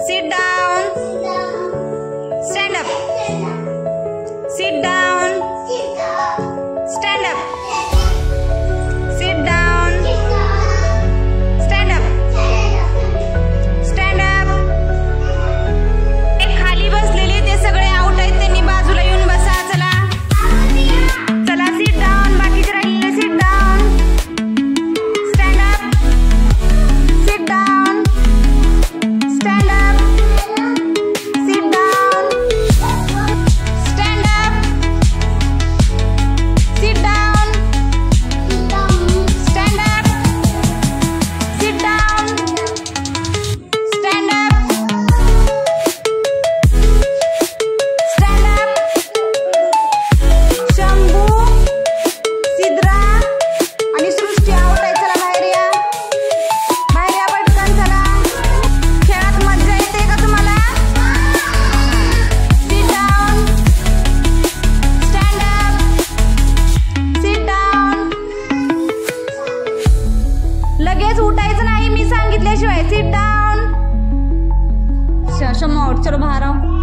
Sit down. Stand up. Sit down. Stand up. Sit down. Stand up. Stand up. एक खाली बसलेले ते सगळे आउट आहेत, त्यांनी बाजूला येऊन बसा. चला चला, sit down. बाकीचे राहिलेले sit down. Stand up. Sit down. Stand up. Sit down. Stand up. Sit down. Stand up. Sit down. Stand up. Stand up. Shambhu, Sidra आणि सृष्टी आउट आहे. चला बाहेर या. बाहेर या पटकन. चला, खेळात मज्जा येते का तुम्हाला? Sit down. Stand up. Sit down. लगेच उठायचं नाही मी सांगितल्याशिवाय. Sit down. शम्मा आउट. चलो बाहर आओ.